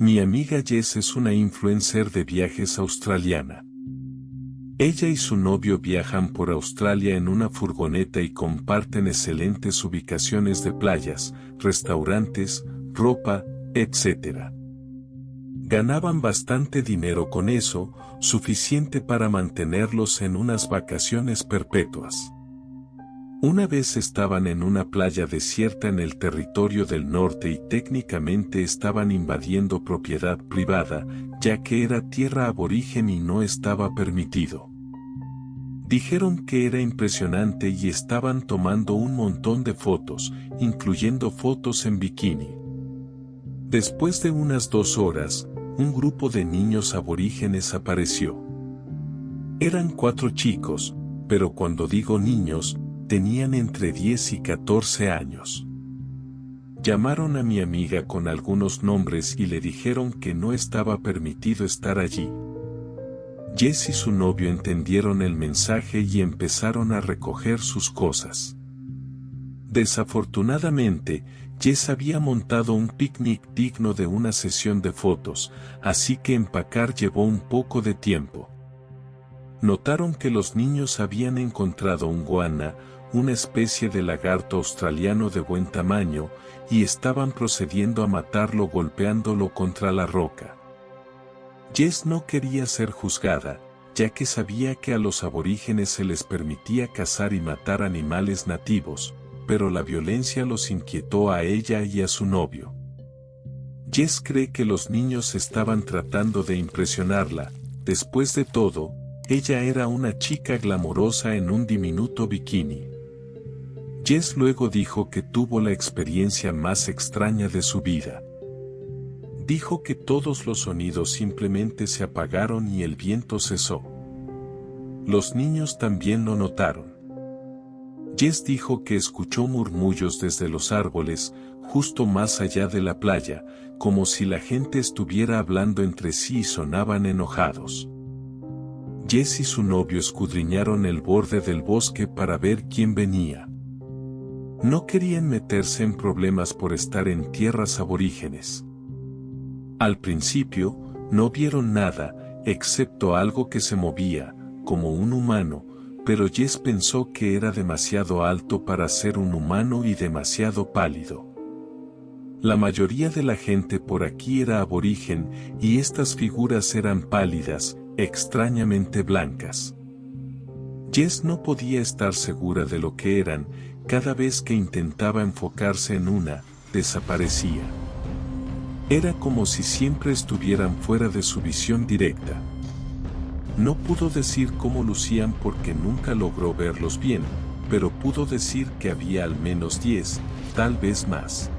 Mi amiga Jess es una influencer de viajes australiana. Ella y su novio viajan por Australia en una furgoneta y comparten excelentes ubicaciones de playas, restaurantes, ropa, etc. Ganaban bastante dinero con eso, suficiente para mantenerlos en unas vacaciones perpetuas. Una vez estaban en una playa desierta en el territorio del norte y técnicamente estaban invadiendo propiedad privada, ya que era tierra aborigen y no estaba permitido. Dijeron que era impresionante y estaban tomando un montón de fotos, incluyendo fotos en bikini. Después de unas 2 horas, un grupo de niños aborígenes apareció. Eran 4 chicos, pero cuando digo niños, tenían entre 10 y 14 años. Llamaron a mi amiga con algunos nombres y le dijeron que no estaba permitido estar allí. Jess y su novio entendieron el mensaje y empezaron a recoger sus cosas. Desafortunadamente, Jess había montado un picnic digno de una sesión de fotos, así que empacar llevó un poco de tiempo. Notaron que los niños habían encontrado un goanna, una especie de lagarto australiano de buen tamaño, y estaban procediendo a matarlo golpeándolo contra la roca. Jess no quería ser juzgada, ya que sabía que a los aborígenes se les permitía cazar y matar animales nativos, pero la violencia los inquietó a ella y a su novio. Jess cree que los niños estaban tratando de impresionarla. Después de todo, ella era una chica glamorosa en un diminuto bikini. Jess luego dijo que tuvo la experiencia más extraña de su vida. Dijo que todos los sonidos simplemente se apagaron y el viento cesó. Los niños también lo notaron. Jess dijo que escuchó murmullos desde los árboles, justo más allá de la playa, como si la gente estuviera hablando entre sí y sonaban enojados. Jess y su novio escudriñaron el borde del bosque para ver quién venía. No querían meterse en problemas por estar en tierras aborígenes. Al principio, no vieron nada, excepto algo que se movía, como un humano, pero Jess pensó que era demasiado alto para ser un humano y demasiado pálido. La mayoría de la gente por aquí era aborigen, y estas figuras eran pálidas, extrañamente blancas. Jess no podía estar segura de lo que eran, cada vez que intentaba enfocarse en una, desaparecía. Era como si siempre estuvieran fuera de su visión directa. No pudo decir cómo lucían porque nunca logró verlos bien, pero pudo decir que había al menos 10, tal vez más.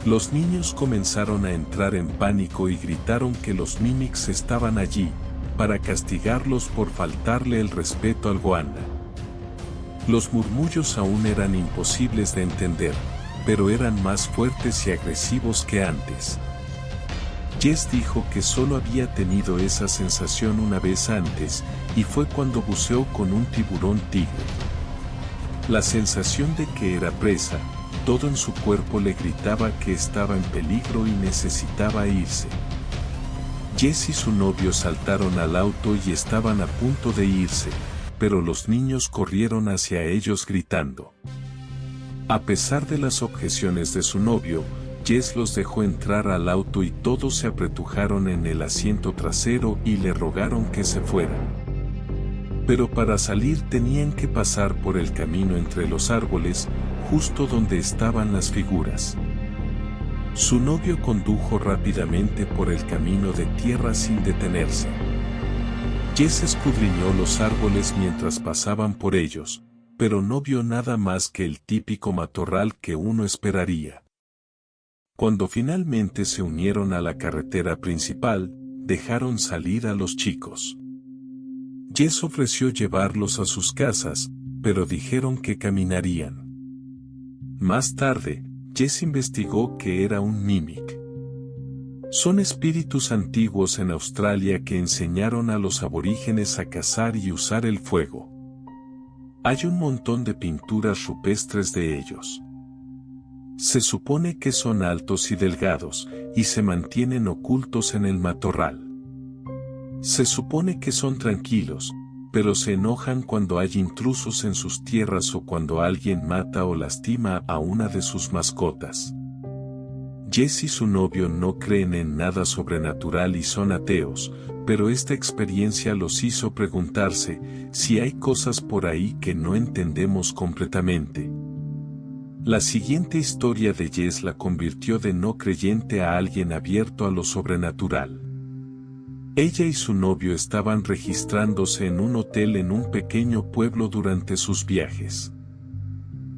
Los niños comenzaron a entrar en pánico y gritaron que los mimics estaban allí, para castigarlos por faltarle el respeto al goanna. Los murmullos aún eran imposibles de entender, pero eran más fuertes y agresivos que antes. Jess dijo que solo había tenido esa sensación una vez antes, y fue cuando buceó con un tiburón tigre. La sensación de que era presa, todo en su cuerpo le gritaba que estaba en peligro y necesitaba irse. Jess y su novio saltaron al auto y estaban a punto de irse, pero los niños corrieron hacia ellos gritando. A pesar de las objeciones de su novio, Jess los dejó entrar al auto y todos se apretujaron en el asiento trasero y le rogaron que se fueran. Pero para salir tenían que pasar por el camino entre los árboles, justo donde estaban las figuras. Su novio condujo rápidamente por el camino de tierra sin detenerse. Jess escudriñó los árboles mientras pasaban por ellos, pero no vio nada más que el típico matorral que uno esperaría. Cuando finalmente se unieron a la carretera principal, dejaron salir a los chicos. Jess ofreció llevarlos a sus casas, pero dijeron que caminarían. Más tarde, Jess investigó que era un mimic. Son espíritus antiguos en Australia que enseñaron a los aborígenes a cazar y usar el fuego. Hay un montón de pinturas rupestres de ellos. Se supone que son altos y delgados, y se mantienen ocultos en el matorral. Se supone que son tranquilos, pero se enojan cuando hay intrusos en sus tierras o cuando alguien mata o lastima a una de sus mascotas. Jess y su novio no creen en nada sobrenatural y son ateos, pero esta experiencia los hizo preguntarse si hay cosas por ahí que no entendemos completamente. La siguiente historia de Jess la convirtió de no creyente a alguien abierto a lo sobrenatural. Ella y su novio estaban registrándose en un hotel en un pequeño pueblo durante sus viajes.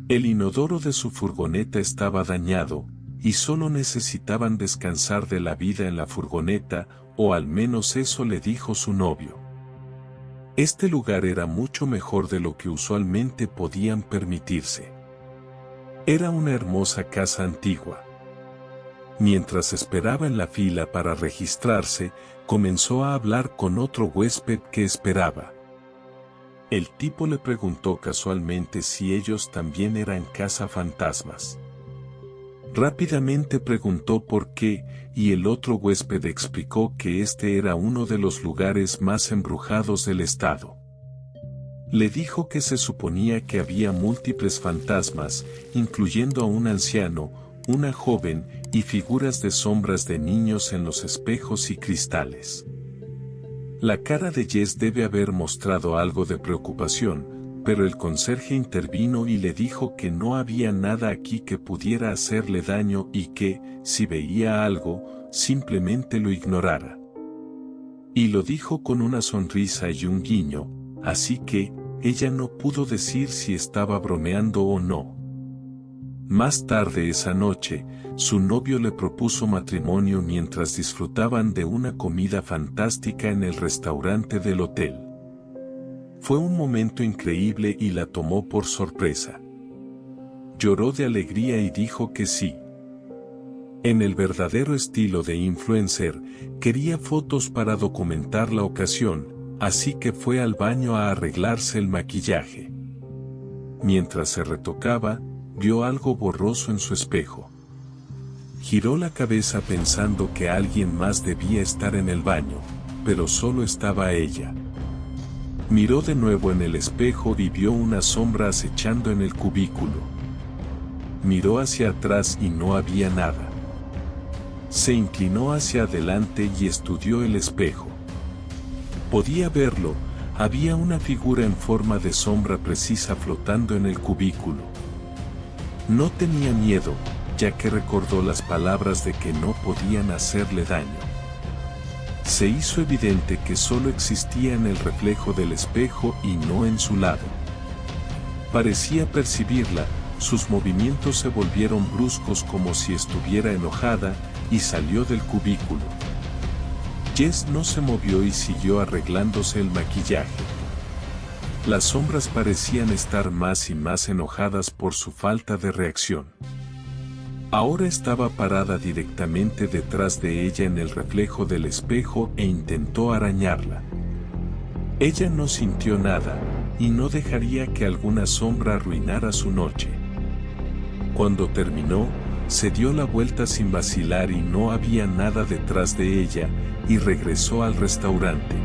El inodoro de su furgoneta estaba dañado, y solo necesitaban descansar de la vida en la furgoneta, o al menos eso le dijo su novio. Este lugar era mucho mejor de lo que usualmente podían permitirse. Era una hermosa casa antigua. Mientras esperaba en la fila para registrarse, comenzó a hablar con otro huésped que esperaba. El tipo le preguntó casualmente si ellos también eran cazafantasmas. Rápidamente preguntó por qué, y el otro huésped explicó que este era uno de los lugares más embrujados del estado. Le dijo que se suponía que había múltiples fantasmas, incluyendo a un anciano, una joven, y figuras de sombras de niños en los espejos y cristales. La cara de Jess debe haber mostrado algo de preocupación, pero el conserje intervino y le dijo que no había nada aquí que pudiera hacerle daño y que, si veía algo, simplemente lo ignorara. Y lo dijo con una sonrisa y un guiño, así que, ella no pudo decir si estaba bromeando o no. Más tarde esa noche, su novio le propuso matrimonio mientras disfrutaban de una comida fantástica en el restaurante del hotel. Fue un momento increíble y la tomó por sorpresa. Lloró de alegría y dijo que sí. En el verdadero estilo de influencer, quería fotos para documentar la ocasión, así que fue al baño a arreglarse el maquillaje. Mientras se retocaba, vio algo borroso en su espejo. Giró la cabeza pensando que alguien más debía estar en el baño, pero solo estaba ella. Miró de nuevo en el espejo y vio una sombra acechando en el cubículo. Miró hacia atrás y no había nada. Se inclinó hacia adelante y estudió el espejo. Podía verlo, había una figura en forma de sombra precisa flotando en el cubículo. No tenía miedo, ya que recordó las palabras de que no podían hacerle daño. Se hizo evidente que solo existía en el reflejo del espejo y no en su lado. Parecía percibirla, sus movimientos se volvieron bruscos como si estuviera enojada, y salió del cubículo. Jess no se movió y siguió arreglándose el maquillaje. Las sombras parecían estar más y más enojadas por su falta de reacción. Ahora estaba parada directamente detrás de ella en el reflejo del espejo e intentó arañarla. Ella no sintió nada, y no dejaría que alguna sombra arruinara su noche. Cuando terminó, se dio la vuelta sin vacilar y no había nada detrás de ella, y regresó al restaurante.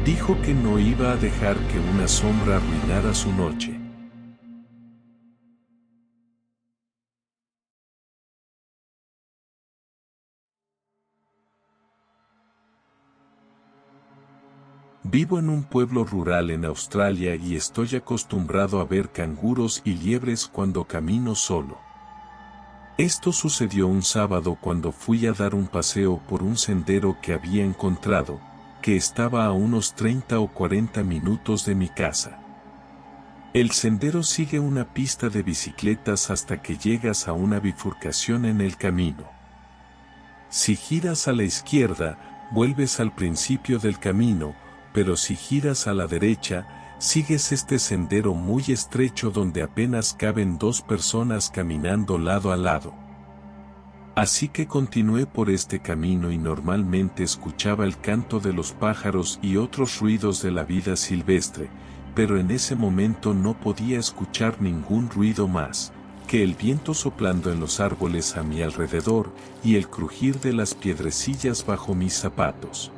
Dijo que no iba a dejar que una sombra arruinara su noche. Vivo en un pueblo rural en Australia y estoy acostumbrado a ver canguros y liebres cuando camino solo. Esto sucedió un sábado cuando fui a dar un paseo por un sendero que había encontrado, que estaba a unos 30 o 40 minutos de mi casa. El sendero sigue una pista de bicicletas hasta que llegas a una bifurcación en el camino. Si giras a la izquierda, vuelves al principio del camino, pero si giras a la derecha, sigues este sendero muy estrecho donde apenas caben dos personas caminando lado a lado. Así que continué por este camino y normalmente escuchaba el canto de los pájaros y otros ruidos de la vida silvestre, pero en ese momento no podía escuchar ningún ruido más, que el viento soplando en los árboles a mi alrededor y el crujir de las piedrecillas bajo mis zapatos.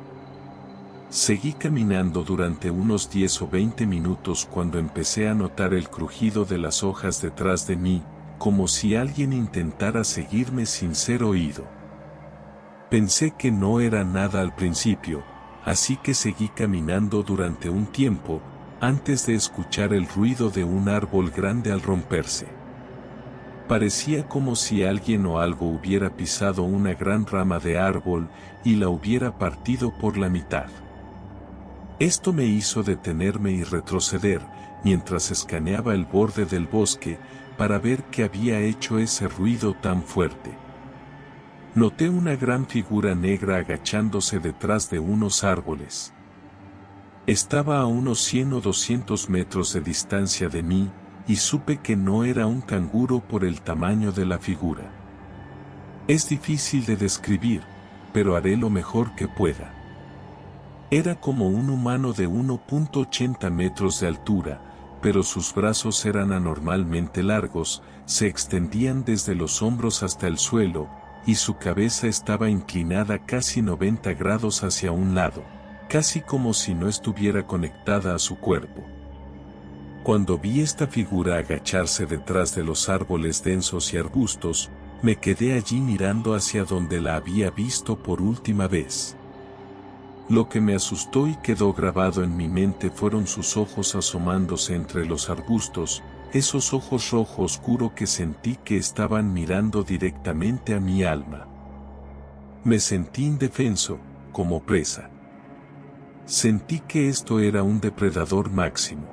Seguí caminando durante unos 10 o 20 minutos cuando empecé a notar el crujido de las hojas detrás de mí, como si alguien intentara seguirme sin ser oído. Pensé que no era nada al principio, así que seguí caminando durante un tiempo, antes de escuchar el ruido de un árbol grande al romperse. Parecía como si alguien o algo hubiera pisado una gran rama de árbol y la hubiera partido por la mitad. Esto me hizo detenerme y retroceder, mientras escaneaba el borde del bosque, para ver qué había hecho ese ruido tan fuerte. Noté una gran figura negra agachándose detrás de unos árboles. Estaba a unos 100 o 200 metros de distancia de mí, y supe que no era un canguro por el tamaño de la figura. Es difícil de describir, pero haré lo mejor que pueda. Era como un humano de 1,80 metros de altura, pero sus brazos eran anormalmente largos, se extendían desde los hombros hasta el suelo, y su cabeza estaba inclinada casi 90 grados hacia un lado, casi como si no estuviera conectada a su cuerpo. Cuando vi esta figura agacharse detrás de los árboles densos y arbustos, me quedé allí mirando hacia donde la había visto por última vez. Lo que me asustó y quedó grabado en mi mente fueron sus ojos asomándose entre los arbustos, esos ojos rojo oscuro que sentí que estaban mirando directamente a mi alma. Me sentí indefenso, como presa. Sentí que esto era un depredador máximo.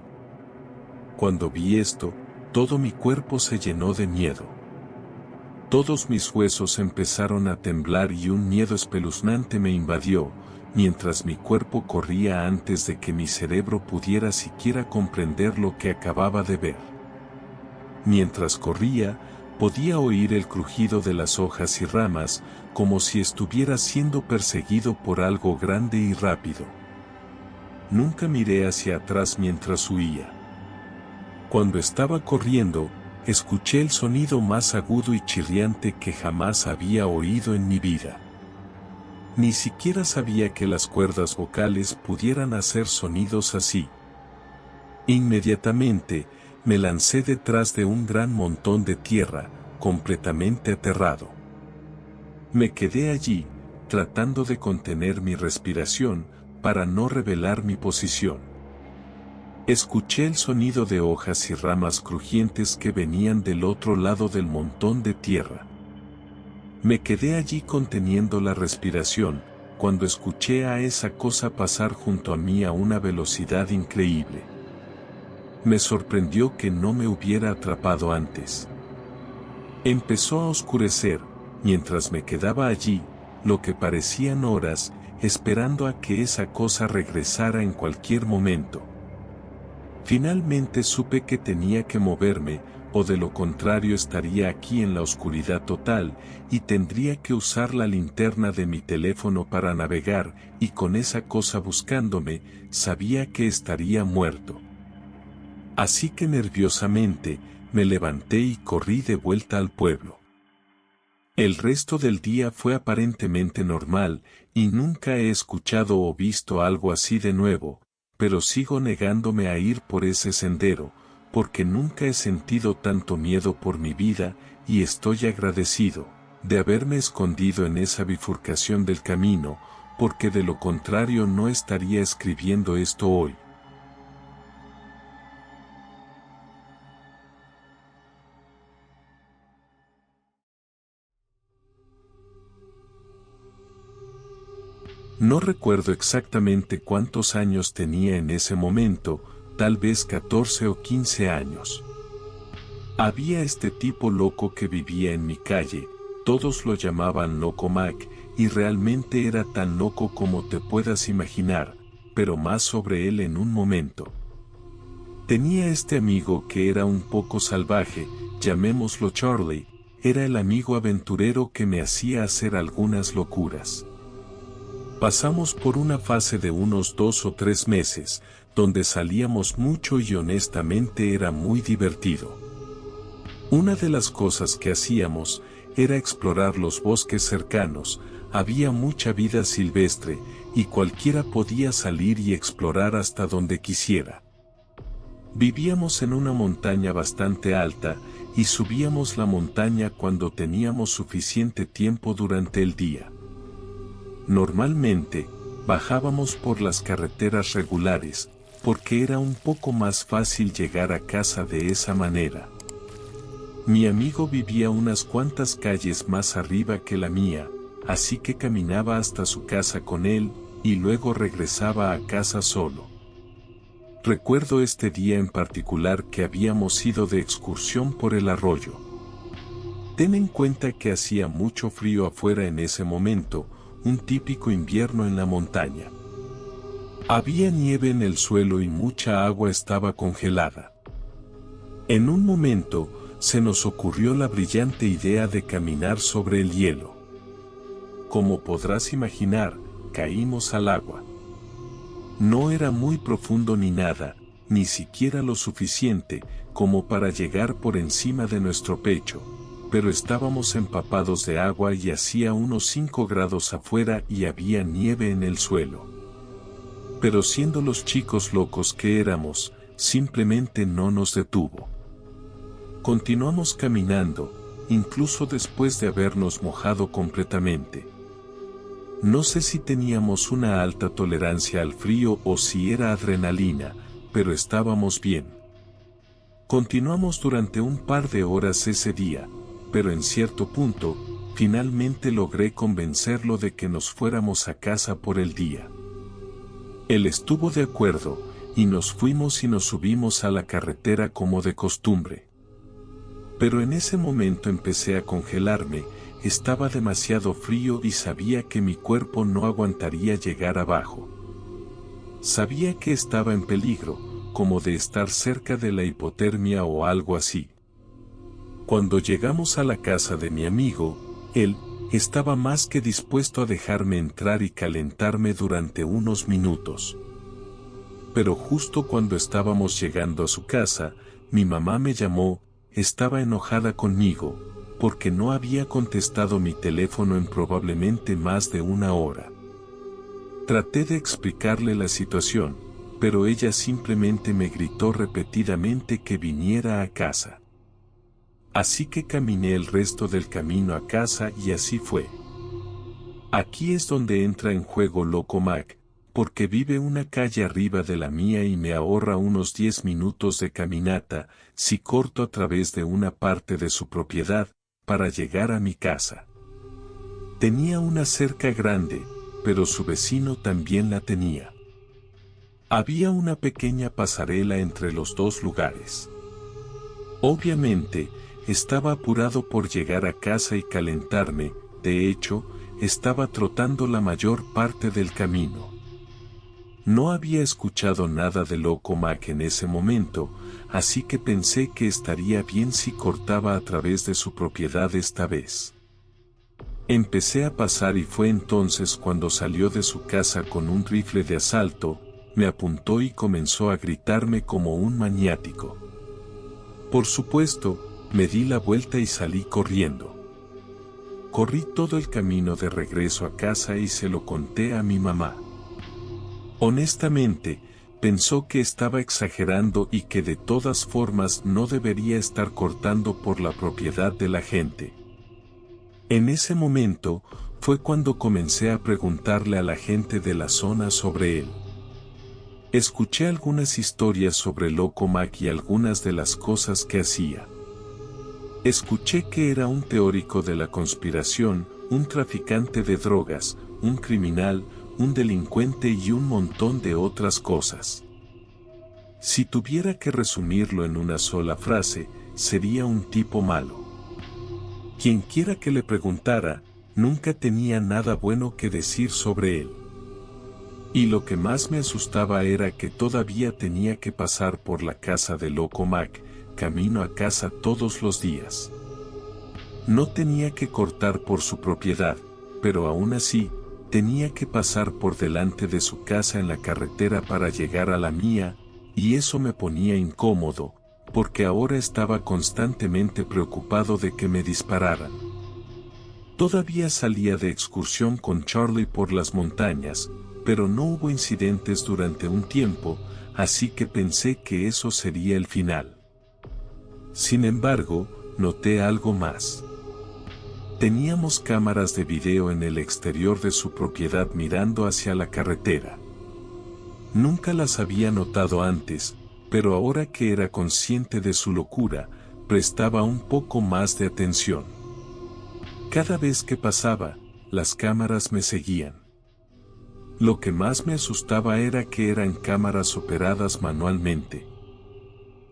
Cuando vi esto, todo mi cuerpo se llenó de miedo. Todos mis huesos empezaron a temblar y un miedo espeluznante me invadió, mientras mi cuerpo corría antes de que mi cerebro pudiera siquiera comprender lo que acababa de ver. Mientras corría, podía oír el crujido de las hojas y ramas, como si estuviera siendo perseguido por algo grande y rápido. Nunca miré hacia atrás mientras huía. Cuando estaba corriendo, escuché el sonido más agudo y chirriante que jamás había oído en mi vida. Ni siquiera sabía que las cuerdas vocales pudieran hacer sonidos así. Inmediatamente, me lancé detrás de un gran montón de tierra, completamente aterrado. Me quedé allí, tratando de contener mi respiración, para no revelar mi posición. Escuché el sonido de hojas y ramas crujientes que venían del otro lado del montón de tierra. Me quedé allí conteniendo la respiración, cuando escuché a esa cosa pasar junto a mí a una velocidad increíble. Me sorprendió que no me hubiera atrapado antes. Empezó a oscurecer, mientras me quedaba allí, lo que parecían horas, esperando a que esa cosa regresara en cualquier momento. Finalmente supe que tenía que moverme, o de lo contrario estaría aquí en la oscuridad total, y tendría que usar la linterna de mi teléfono para navegar, y con esa cosa buscándome, sabía que estaría muerto. Así que nerviosamente, me levanté y corrí de vuelta al pueblo. El resto del día fue aparentemente normal, y nunca he escuchado o visto algo así de nuevo, pero sigo negándome a ir por ese sendero, porque nunca he sentido tanto miedo por mi vida, y estoy agradecido de haberme escondido en esa bifurcación del camino, porque de lo contrario no estaría escribiendo esto hoy. No recuerdo exactamente cuántos años tenía en ese momento, tal vez 14 o 15 años. Había este tipo loco que vivía en mi calle, todos lo llamaban Loco Mac, y realmente era tan loco como te puedas imaginar, pero más sobre él en un momento. Tenía este amigo que era un poco salvaje, llamémoslo Charlie, era el amigo aventurero que me hacía hacer algunas locuras. Pasamos por una fase de unos 2 o 3 meses, donde salíamos mucho y honestamente era muy divertido. Una de las cosas que hacíamos era explorar los bosques cercanos. Había mucha vida silvestre, y cualquiera podía salir y explorar hasta donde quisiera. Vivíamos en una montaña bastante alta, y subíamos la montaña cuando teníamos suficiente tiempo durante el día. Normalmente, bajábamos por las carreteras regulares, porque era un poco más fácil llegar a casa de esa manera. Mi amigo vivía unas cuantas calles más arriba que la mía, así que caminaba hasta su casa con él, y luego regresaba a casa solo. Recuerdo este día en particular que habíamos ido de excursión por el arroyo. Ten en cuenta que hacía mucho frío afuera en ese momento, un típico invierno en la montaña. Había nieve en el suelo y mucha agua estaba congelada. En un momento, se nos ocurrió la brillante idea de caminar sobre el hielo. Como podrás imaginar, caímos al agua. No era muy profundo ni nada, ni siquiera lo suficiente como para llegar por encima de nuestro pecho, pero estábamos empapados de agua y hacía unos 5 grados afuera y había nieve en el suelo. Pero siendo los chicos locos que éramos, simplemente no nos detuvo. Continuamos caminando, incluso después de habernos mojado completamente. No sé si teníamos una alta tolerancia al frío o si era adrenalina, pero estábamos bien. Continuamos durante un par de horas ese día, pero en cierto punto, finalmente logré convencerlo de que nos fuéramos a casa por el día. Él estuvo de acuerdo, y nos fuimos y nos subimos a la carretera como de costumbre. Pero en ese momento empecé a congelarme, estaba demasiado frío y sabía que mi cuerpo no aguantaría llegar abajo. Sabía que estaba en peligro, como de estar cerca de la hipotermia o algo así. Cuando llegamos a la casa de mi amigo, él estaba más que dispuesto a dejarme entrar y calentarme durante unos minutos. Pero justo cuando estábamos llegando a su casa, mi mamá me llamó. Estaba enojada conmigo, porque no había contestado mi teléfono en probablemente más de 1 hora. Traté de explicarle la situación, pero ella simplemente me gritó repetidamente que viniera a casa. Así que caminé el resto del camino a casa y así fue. Aquí es donde entra en juego Loco Mac, porque vive una calle arriba de la mía y me ahorra unos 10 minutos de caminata, si corto a través de una parte de su propiedad, para llegar a mi casa. Tenía una cerca grande, pero su vecino también la tenía. Había una pequeña pasarela entre los dos lugares. Obviamente, estaba apurado por llegar a casa y calentarme, de hecho, estaba trotando la mayor parte del camino. No había escuchado nada de Loco Mac en ese momento, así que pensé que estaría bien si cortaba a través de su propiedad esta vez. Empecé a pasar y fue entonces cuando salió de su casa con un rifle de asalto, me apuntó y comenzó a gritarme como un maniático. Por supuesto, me di la vuelta y salí corriendo. Corrí todo el camino de regreso a casa y se lo conté a mi mamá. Honestamente, pensó que estaba exagerando y que de todas formas no debería estar cortando por la propiedad de la gente. En ese momento, fue cuando comencé a preguntarle a la gente de la zona sobre él. Escuché algunas historias sobre Loco Mac y algunas de las cosas que hacía. Escuché que era un teórico de la conspiración, un traficante de drogas, un criminal, un delincuente y un montón de otras cosas. Si tuviera que resumirlo en una sola frase, sería un tipo malo. Quien quiera que le preguntara, nunca tenía nada bueno que decir sobre él. Y lo que más me asustaba era que todavía tenía que pasar por la casa de Loco Mac, camino a casa todos los días. No tenía que cortar por su propiedad, pero aún así, tenía que pasar por delante de su casa en la carretera para llegar a la mía, y eso me ponía incómodo, porque ahora estaba constantemente preocupado de que me dispararan. Todavía salía de excursión con Charlie por las montañas, pero no hubo incidentes durante un tiempo, así que pensé que eso sería el final. Sin embargo, noté algo más. Teníamos cámaras de video en el exterior de su propiedad mirando hacia la carretera. Nunca las había notado antes, pero ahora que era consciente de su locura, prestaba un poco más de atención. Cada vez que pasaba, las cámaras me seguían. Lo que más me asustaba era que eran cámaras operadas manualmente.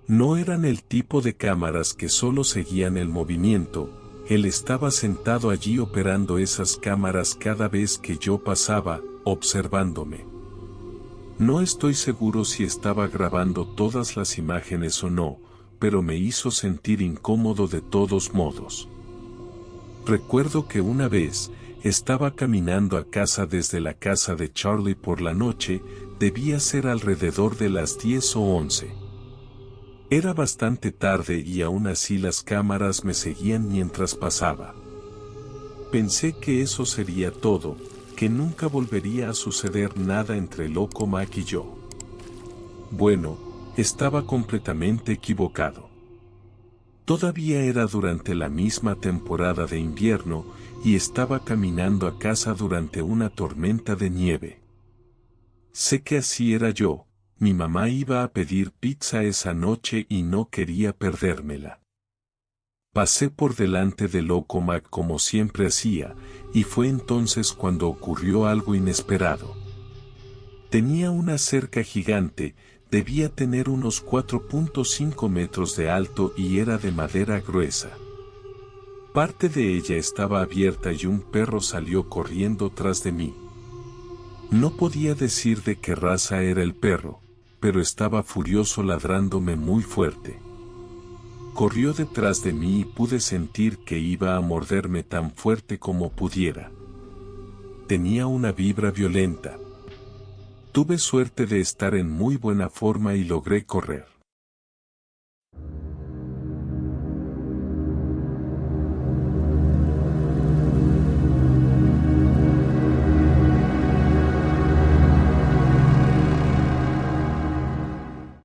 No eran el tipo de cámaras que solo seguían el movimiento. Él estaba sentado allí operando esas cámaras cada vez que yo pasaba, observándome. No estoy seguro si estaba grabando todas las imágenes o no, pero me hizo sentir incómodo de todos modos. Recuerdo que una vez, estaba caminando a casa desde la casa de Charlie por la noche, debía ser alrededor de las 10 o 11. Era bastante tarde y aún así las cámaras me seguían mientras pasaba. Pensé que eso sería todo, que nunca volvería a suceder nada entre Loco Mac y yo. Bueno, estaba completamente equivocado. Todavía era durante la misma temporada de invierno y estaba caminando a casa durante una tormenta de nieve. Sé que así era yo. Mi mamá iba a pedir pizza esa noche y no quería perdérmela. Pasé por delante de Loco Mac como siempre hacía, y fue entonces cuando ocurrió algo inesperado. Tenía una cerca gigante, debía tener unos 4.5 metros de alto y era de madera gruesa. Parte de ella estaba abierta y un perro salió corriendo tras de mí. No podía decir de qué raza era el perro, pero estaba furioso ladrándome muy fuerte. Corrió detrás de mí y pude sentir que iba a morderme tan fuerte como pudiera. Tenía una vibra violenta. Tuve suerte de estar en muy buena forma y logré correr.